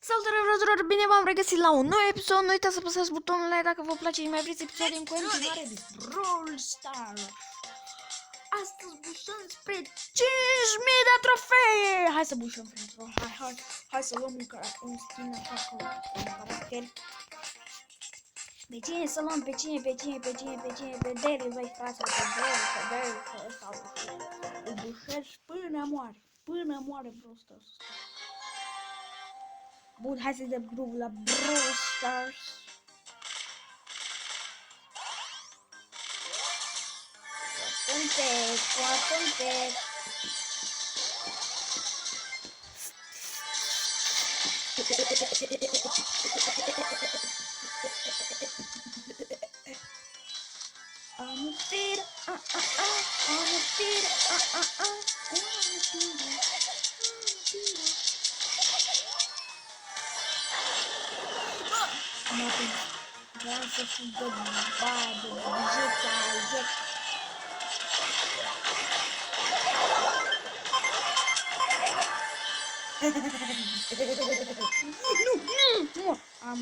Salutare vrăzurilor, bine v-am regăsit la un nou episod. Nu uitați să apăsați butonul like dacă vă place și mai vreți episoade în continuare de Brawl Stars. Astăzi bușăm spre 5.000 de trofee. Hai să bușăm, fraților. Hai să luăm un skin așa cu un caracter. Pe cine să luăm? Pe Daryl, băi, fraților, pe Daryl, că ăsta îl bușesc până moare. Până moare Brawl Stars. Bun, hai să dăm drumul la Brawl Stars. Atunte. Vreau să fiu de badă, bugeța, Nu! Am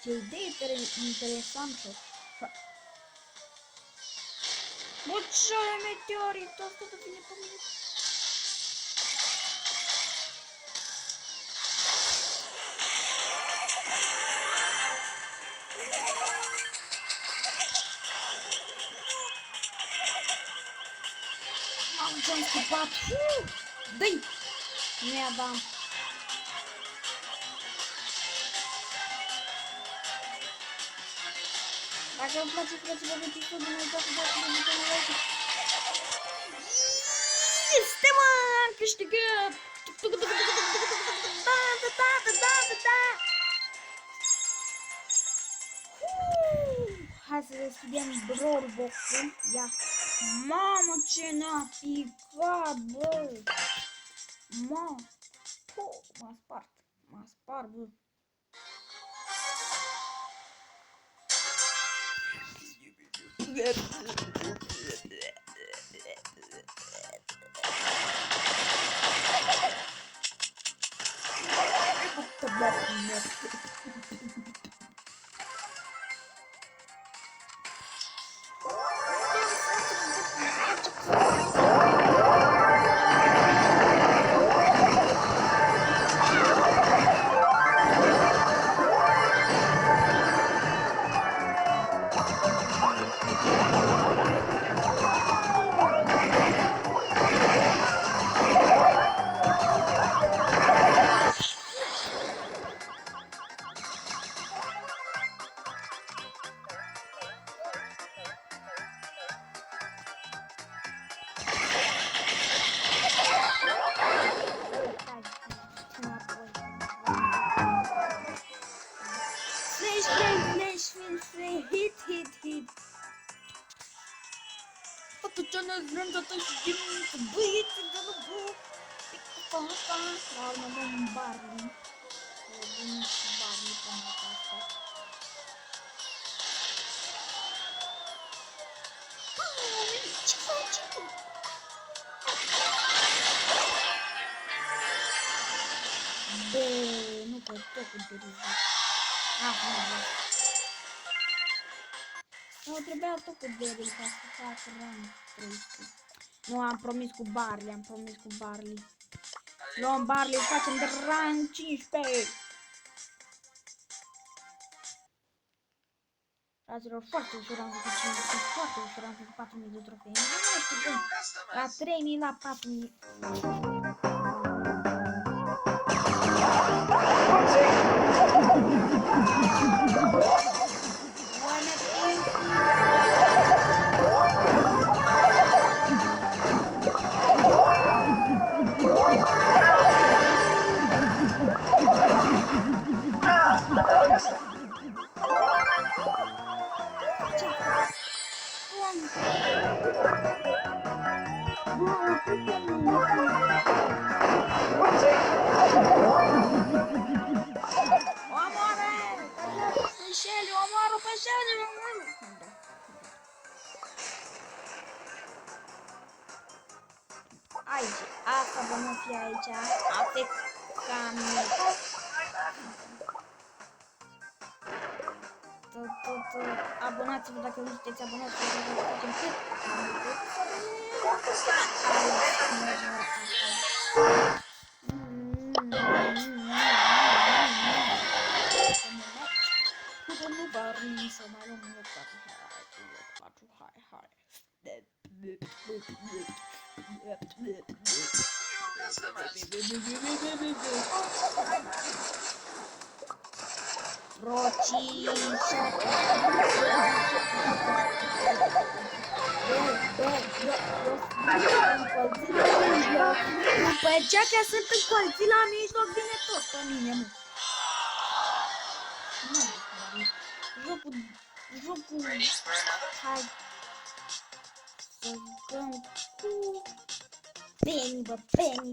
ce idee interesantă. Bă, ce meteorit, asta de vine pe mine. Ce-am scupat! Dă-i! Nu i-a dat. Dacă vă place, fraților, episodul, nu uitați să dați butonul like. Este, mă! Am câștigat! Hai să deschidem Brawl Box-ul. Ia! Mamă, ce ne-a picat, bă! M-a spart, bă! Hit. Atunci ne vrem dată și băieți de la bă. La urmă dăm un Barley. Dăm și Barley până asta. Ce faci tu? Bă, nu pot tot cu derivat. Nu, trebuia tot cu Daryl ca să fac rang 300. Nu, am promis cu Barley, Luăm Barley, facem de rang 15. Fraților, foarte ușor am făcut 500, foarte ușor am făcut 4000 de trofei. Nu știu cum, la 3000, la 4000. aici. Afecame. Abonați-vă dacă nu sunteți abonați, să facem cât nu vă arăt să mai luăm un loc 4, hai. După aceea că sunt încălțit la mijloc, vine tot pe mine, mă. Jocul, hai să jucăm cu Penny, bă, Penny.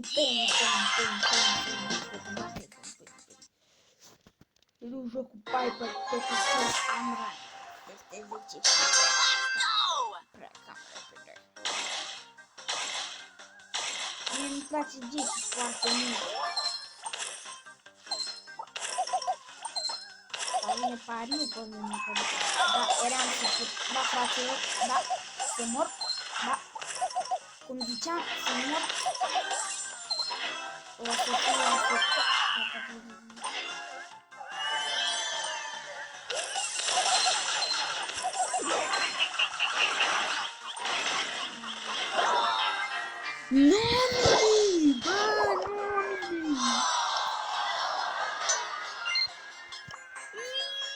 Nu joc cu Piper pe care am rai. Peste 10 prea cam repede. Mie îmi place Jackie foarte mult. Dar vine pariu pe mine. Da, eram sigur. Da, fraților, da, să mor. Da, cum ziceam, să mor. O să fie Nani! Bă, Nani!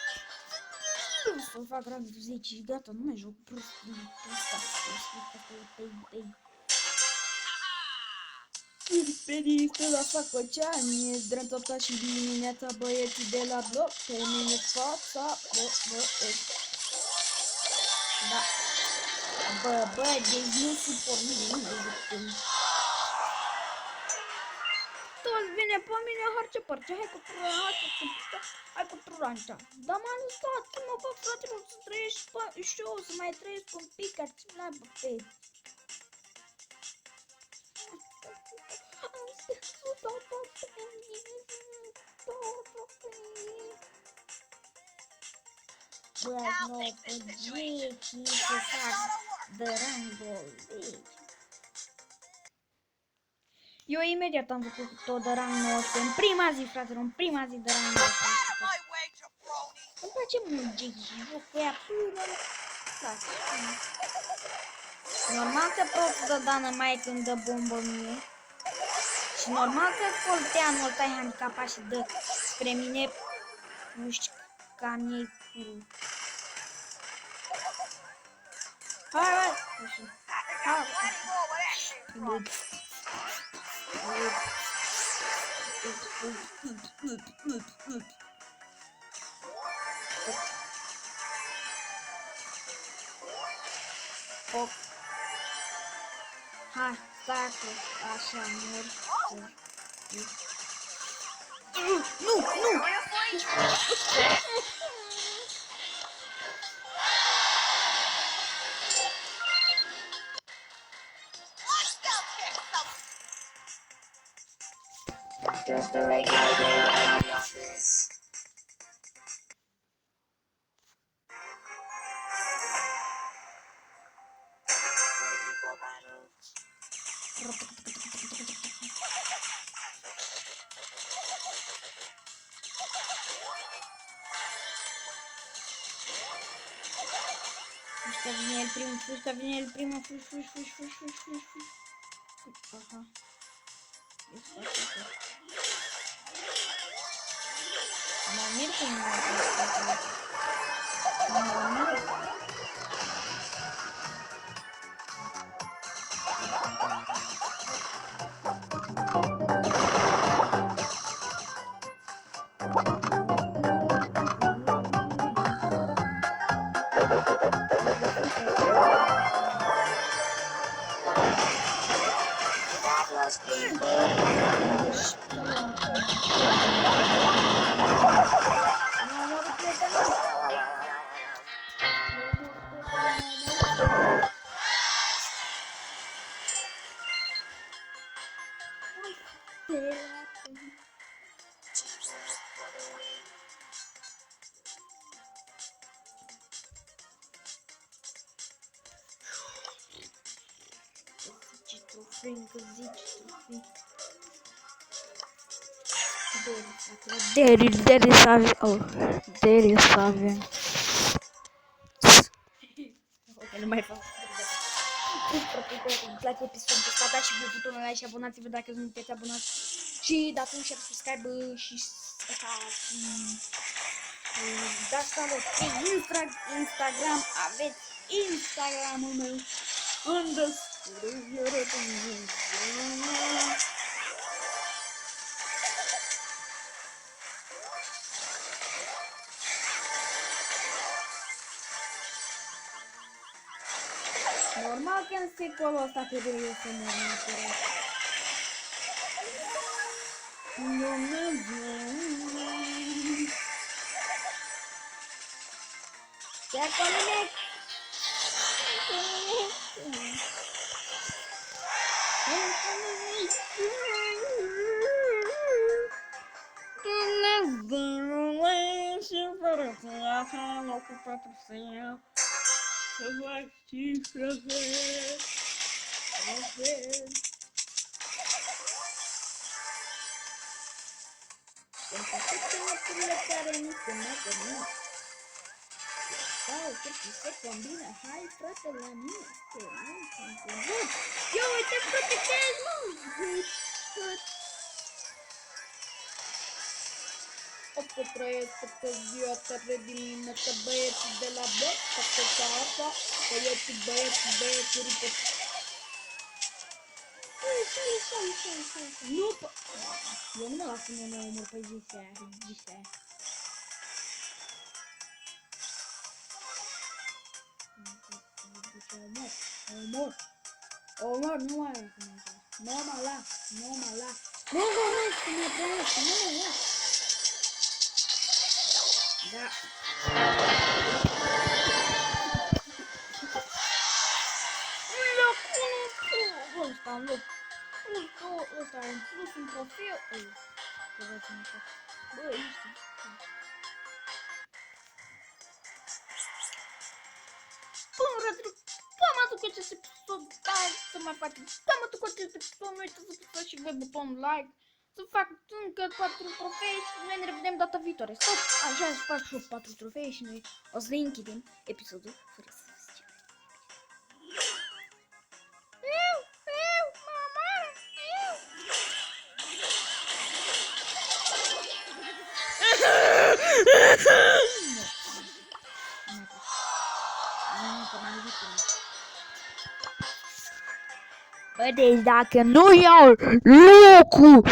Să fac rang 10 și gata, nu mai joc prost din asta. Penny stă la Facoceani, zdrântota și dimineața băieții de la bloc, pe mine fața, da. Bă, deci nu suport nimic. Toți vine pe mine, harce parce, hai cu turancea. Dar m-am lăsat, mă, bă, fraților, să trăiești și eu, să mai trăiesc un pic, la bă, Bă, nu pe Jackie să fac de rangul. Eu imediat am făcut tot de rang 19, în prima zi, fratelor, în prima zi de rang 19. Îmi place mult Jackie, joc cu ea până place. Normal că prost de dană mai când dă bombă mie. Și normal că colteanul ăsta e handicapat și dă spre mine, nu știu, cam ei cu... Hai! Hai, stacă, așa, mor. Nu! Just a regular day around the office. Ready for battle. Ăsta vine el primul, fugi. Aha. Mă mir cum nu mă mir. That was painful. Zici trofei, că zici trofei. Deri să avem. Oh, deri să avem. Ok, nu mai fac. Îmi place episodul ăsta, dați și voi butonul ăla și abonați-vă dacă nu sunteți abonați. Și dați un share, subscribe și asta și dați follow pe Instagram, aveți Instagramul meu normal că în secolul ăsta trebuie să mă neapărat. Secolul să fac cifre. Sunt toate lucrurile care nu se meargă mult. Sau cât se combină, hai frate la mine, că nu sunt văd. Eu uite frate ce nu văd. Asta trăiesc că viața de dimineață, băieții de la bloc, că apa, băieții rupă. Nu, eu nu mă las să mă omor pe zisea aia. Omor, nu mai las să mă las. Nu mă las. Nu, să mă trăiesc, nu mă las. Da. Ăsta am pus un trofeu. Bă, ești. Până rădru, am adus acest episod, da, să mai facem. Am adus acest episod, nu uitați să apăsați și voi butonul like. Să fac încă 4 trofei și noi ne revedem data viitoare. Sau așa să fac și 4 trofei și noi o să închidem episodul fără să zicem. Bă, deci dacă nu iau locul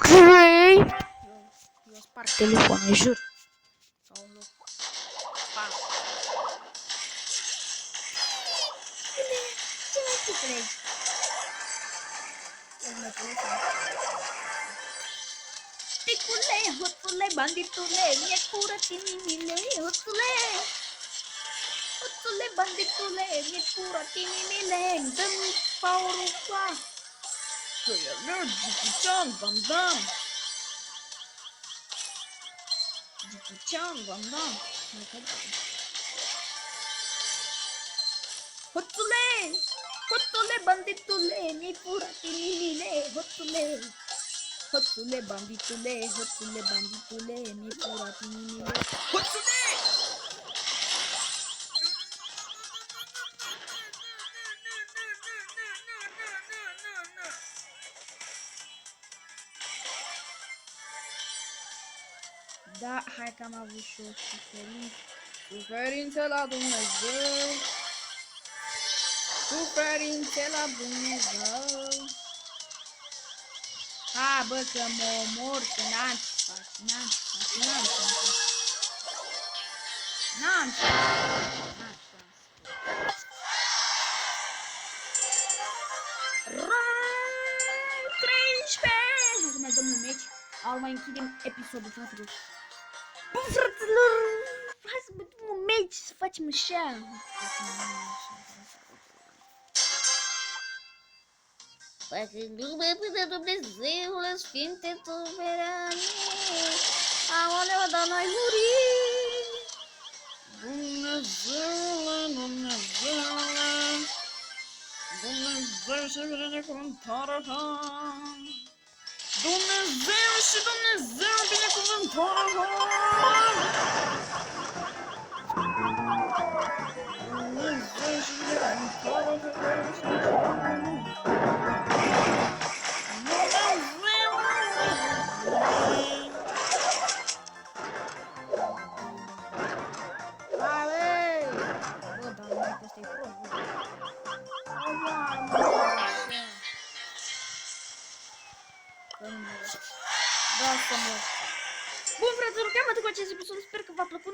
3, eu sparg telefonul, jur. Sau un loc 4. Ce mai știi crezi? Ticule, hoțule, banditule, mi-e curăț inimile, hoțule. Hoțule, banditule, mi-e curăț inimile, dă-mi power-ul ăsta. Că e alergic, Jackie Van Damme. Jackie Van Damme. Hoțule, hoțule, banditule, mi-e curăț inimile, hoțule. Hoțule, banditule, mi-e curat inimile. Hoțule! Da, hai că am avut și o suferință la Dumnezeu. Suferințe la Dumnezeu. Ha, bă, că mă omor, că n-am ce fac, n-am ce fac. Rai 13! Hai să mai dăm un meci, al mai închidem episodul, fraților. Bă, fraților, hai să dăm un meci, să facem așa. Făcând glume până Dumnezeule Sfinte Suverane. Aoleu, dar noi murim. Dumnezeule, Dumnezeule, Dumnezeu și binecuvântarea ta. Dumnezeu și Dumnezeu binecuvântarea ta. Dumnezeu și binecuvântarea Bun, fraților, cam atât cu acest episod. Sper că v-a plăcut.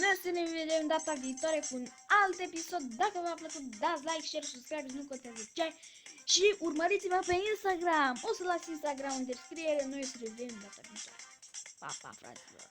Noi să ne vedem data viitoare cu un alt episod. Dacă v-a plăcut, dați like, share, subscribe, nu contează ce. Și urmăriți-mă pe Instagram. O să las Instagram în descriere. Noi să ne vedem data viitoare. Pa, pa, fraților.